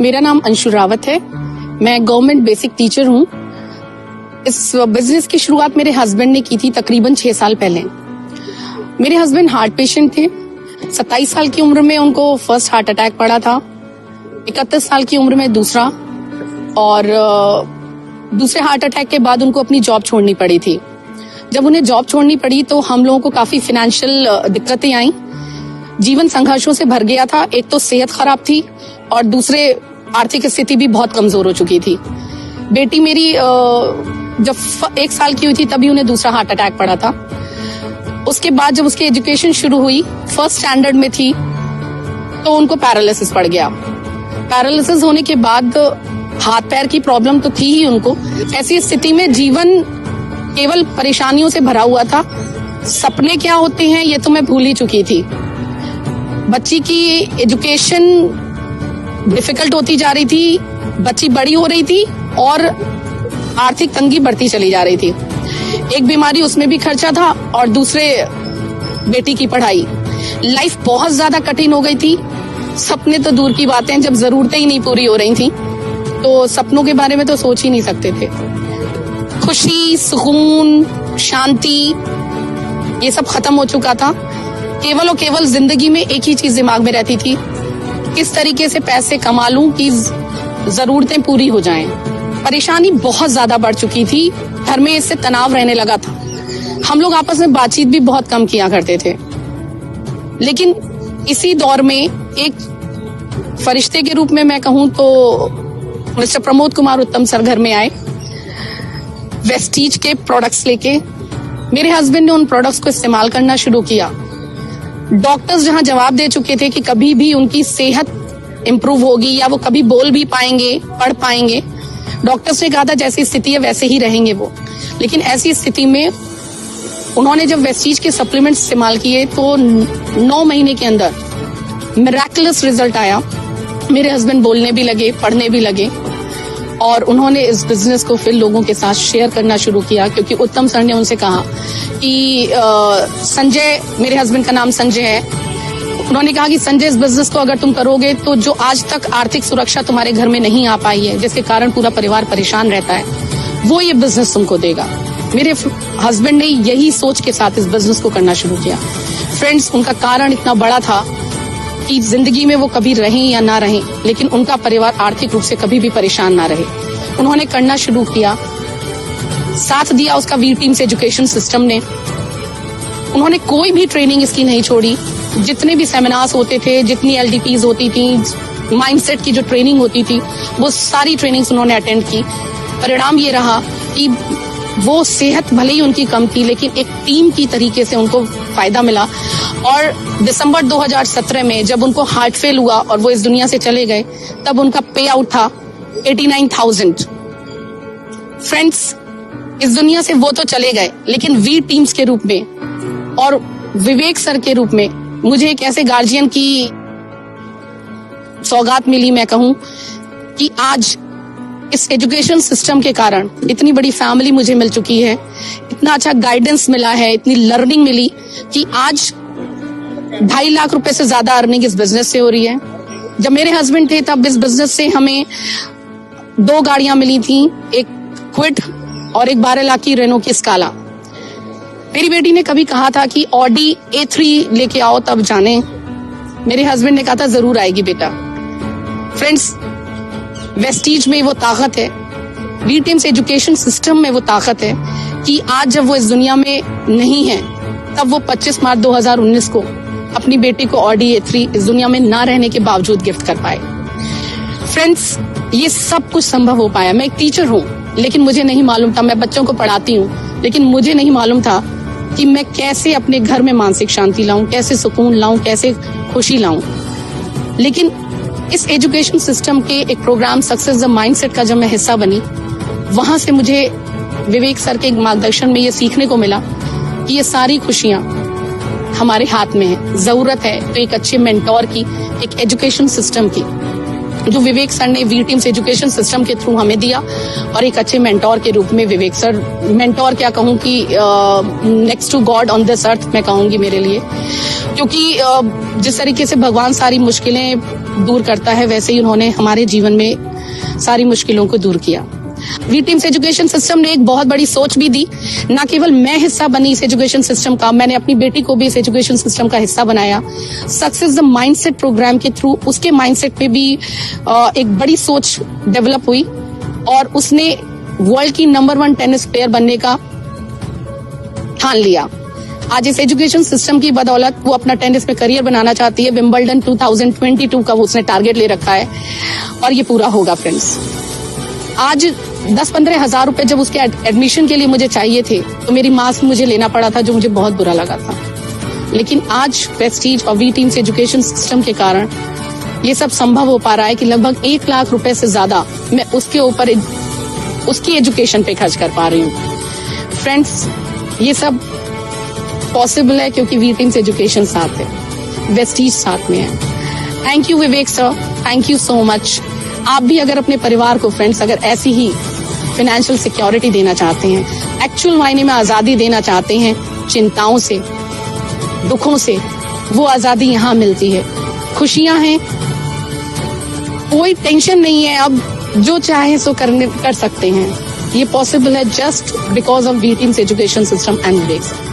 मेरा नाम अंशु रावत है। मैं गवर्नमेंट बेसिक टीचर हूँ। इस बिजनेस की शुरुआत मेरे हस्बैंड ने की थी तकरीबन 6 साल पहले। मेरे हस्बैंड हार्ट पेशेंट थे। 27 साल की उम्र में उनको फर्स्ट हार्ट अटैक पड़ा था, 31 साल की उम्र में दूसरा, और दूसरे हार्ट अटैक के बाद उनको अपनी जॉब छोड़नी पड़ी थी। जब उन्हें जॉब छोड़नी पड़ी तो हम लोगों को काफी फाइनेंशियल दिक्कतें आई। जीवन संघर्षों से भर गया था। एक तो सेहत खराब थी और दूसरे आर्थिक स्थिति भी बहुत कमजोर हो चुकी थी। बेटी मेरी जब 1 साल की हुई थी तभी उन्हें दूसरा हार्ट अटैक पड़ा था। उसके बाद जब उसकी एजुकेशन शुरू हुई, फर्स्ट स्टैंडर्ड में थी, तो उनको पैरालिसिस पड़ गया। पैरालिसिस होने के बाद हाथ पैर की प्रॉब्लम तो थी ही उनको। ऐसी स्थिति में जीवन केवल परेशानियों से भरा हुआ था। सपने क्या होते हैं ये तो मैं भूल ही चुकी थी। बच्ची की एजुकेशन डिफिकल्ट होती जा रही थी, बच्ची बड़ी हो रही थी और आर्थिक तंगी बढ़ती चली जा रही थी। एक बीमारी, उसमें भी खर्चा था, और दूसरे बेटी की पढ़ाई। लाइफ बहुत ज्यादा कठिन हो गई थी। सपने तो दूर की बातें, जब जरूरतें ही नहीं पूरी हो रही थी तो सपनों के बारे में तो सोच ही नहीं सकते थे। खुशी, सुकून, शांति, ये सब खत्म हो चुका था। केवल और केवल जिंदगी में एक ही चीज दिमाग में रहती थी, किस तरीके से पैसे कमा लूं कि जरूरतें पूरी हो जाएं। परेशानी बहुत ज्यादा बढ़ चुकी थी। घर में इससे तनाव रहने लगा था। हम लोग आपस में बातचीत भी बहुत कम किया करते थे। लेकिन इसी दौर में एक फरिश्ते के रूप में मैं कहूं तो मिस्टर प्रमोद कुमार उत्तम सर घर में आए, वेस्टीज के प्रोडक्ट्स लेके। मेरे हस्बैंड ने उन प्रोडक्ट्स को इस्तेमाल करना शुरू किया। डॉक्टर्स जहां जवाब दे चुके थे कि कभी भी उनकी सेहत इंप्रूव होगी या वो कभी बोल भी पाएंगे, पढ़ पाएंगे, डॉक्टर्स ने कहा था जैसी स्थिति है वैसे ही रहेंगे वो। लेकिन ऐसी स्थिति में उन्होंने जब वेस्टीज के सप्लीमेंट्स इस्तेमाल किए तो 9 महीने के अंदर मिरेकुलस रिजल्ट आया। मेरे हस्बैंड बोलने भी लगे, पढ़ने भी लगे, और उन्होंने इस बिजनेस को फिर लोगों के साथ शेयर करना शुरू किया। क्योंकि उत्तम सर ने उनसे कहा कि संजय, मेरे हस्बैंड का नाम संजय है, उन्होंने कहा कि संजय, इस बिजनेस को अगर तुम करोगे तो जो आज तक आर्थिक सुरक्षा तुम्हारे घर में नहीं आ पाई है, जिसके कारण पूरा परिवार परेशान रहता है, वो ये बिजनेस तुमको देगा। मेरे हस्बैंड ने यही सोच के साथ इस बिजनेस को करना शुरू किया। फ्रेंड्स, उनका कारण इतना बड़ा था कि जिंदगी में वो कभी रहें या ना रहें, लेकिन उनका परिवार आर्थिक रूप से कभी भी परेशान ना रहे। उन्होंने करना शुरू किया, साथ दिया उसका वी टीम्स एजुकेशन सिस्टम ने। उन्होंने कोई भी ट्रेनिंग इसकी नहीं छोड़ी। जितने भी सेमिनार्स होते थे, जितनी LDPs होती थी, माइंडसेट की जो ट्रेनिंग होती थी, वो सारी ट्रेनिंग्स उन्होंने अटेंड की। परिणाम ये रहा कि वो सेहत भले ही उनकी कम थी, लेकिन एक टीम की तरीके से उनको फायदा मिला। और दिसंबर 2017 में जब उनको हार्ट फेल हुआ और वो इस दुनिया से चले गए, तब उनका पे आउट था 89,000। फ्रेंड्स, इस दुनिया से वो तो चले गए, लेकिन वी टीम्स के रूप में और विवेक सर के रूप में मुझे एक ऐसे गार्जियन की सौगात मिली, मैं कहूं कि आज इस एजुकेशन सिस्टम के कारण इतनी बड़ी फैमिली मुझे मिल चुकी है, इतना अच्छा गाइडेंस मिला है, इतनी लर्निंग मिली कि आज 2.5 लाख रुपए से ज्यादा अर्निंग इस बिजनेस से हो रही है। जब मेरे हस्बैंड थे तब इस बिजनेस से हमें 2 गाड़ियां मिली थी, एक क्विड और एक 12 लाख की रेनो की स्काला। मेरी बेटी ने कभी कहा था कि ऑडी A3 लेके आओ तब जाने। मेरे हस्बैंड ने कहा था जरूर आएगी बेटा। फ्रेंड्स, वेस्टीज में वो ताकत है, वी टीम्स एजुकेशन सिस्टम में वो ताकत है कि आज जब वो इस दुनिया में नहीं है, तब वो 25 मार्च 2019 को अपनी बेटी को ऑडी A3 इस दुनिया में ना रहने के बावजूद गिफ्ट कर पाए। फ्रेंड्स, ये सब कुछ संभव हो पाया। मैं एक टीचर हूँ, लेकिन मुझे नहीं मालूम था, मैं बच्चों को पढ़ाती हूँ, लेकिन मुझे नहीं मालूम था कि मैं कैसे अपने घर में मानसिक शांति लाऊं, कैसे सुकून लाऊं, कैसे खुशी लाऊं। लेकिन इस एजुकेशन सिस्टम के एक प्रोग्राम सक्सेस द माइंडसेट का जब मैं हिस्सा बनी, वहां से मुझे विवेक सर के मार्गदर्शन में ये सीखने को मिला कि ये सारी खुशियां हमारे हाथ में है। जरूरत है तो एक अच्छे मेंटोर की, एक एजुकेशन सिस्टम की। जो विवेक सर ने वी टीम्स एजुकेशन सिस्टम के थ्रू हमें दिया, और एक अच्छे मेंटोर के रूप में विवेक सर, मेंटोर क्या कहूँ कि next to God on this earth मैं कहूँगी मेरे लिए, क्योंकि जिस तरीके से भगवान सारी मुश्किलें दूर करता है, वैसे ही उन्होंने हमारे जीवन में सारी मुश्किलों को दूर किया। वी टीम्स एजुकेशन सिस्टम ने एक बहुत बड़ी सोच भी दी। ना केवल मैं हिस्सा बनी इस एजुकेशन सिस्टम का, मैंने अपनी बेटी को भी इस एजुकेशन सिस्टम का हिस्सा बनाया। सक्सेस द माइंडसेट प्रोग्राम के थ्रू उसके माइंडसेट पे भी एक बड़ी सोच डेवलप हुई, और उसने वर्ल्ड की नंबर 1 टेनिस प्लेयर बनने का ठान लिया। आज इस एजुकेशन सिस्टम की बदौलत वो अपना टेनिस में करियर बनाना चाहती है। विंबलडन 2022 का वो उसने टारगेट ले रखा है, और ये पूरा होगा फ्रेंड्स। आज 10-15 हजार रुपए जब उसके एडमिशन के लिए मुझे चाहिए थे, तो मेरी माँ से मुझे लेना पड़ा था, जो मुझे बहुत बुरा लगा था। लेकिन आज प्रेस्टीज और वी टीम्स एजुकेशन सिस्टम के कारण ये सब संभव हो पा रहा है कि लगभग 1 लाख रुपए से ज्यादा मैं उसके ऊपर उसकी एजुकेशन पे खर्च कर पा रही हूँ। फ्रेंड्स, ये सब पॉसिबल है क्योंकि वी टीम्स एजुकेशन साथ है, वेस्टीज साथ में है। Thank you Vivek sir, thank you so much. आप भी अगर अपने परिवार को फ्रेंड्स अगर ऐसी ही फाइनेंशियल सिक्योरिटी देना चाहते हैं, एक्चुअल मायने में आजादी देना चाहते हैं चिंताओं से, दुखों से, वो आजादी यहाँ मिलती है। खुशियां हैं, कोई टेंशन नहीं है, अब जो चाहे सो कर सकते हैं। ये पॉसिबल है just because of V teams education system and Vivek.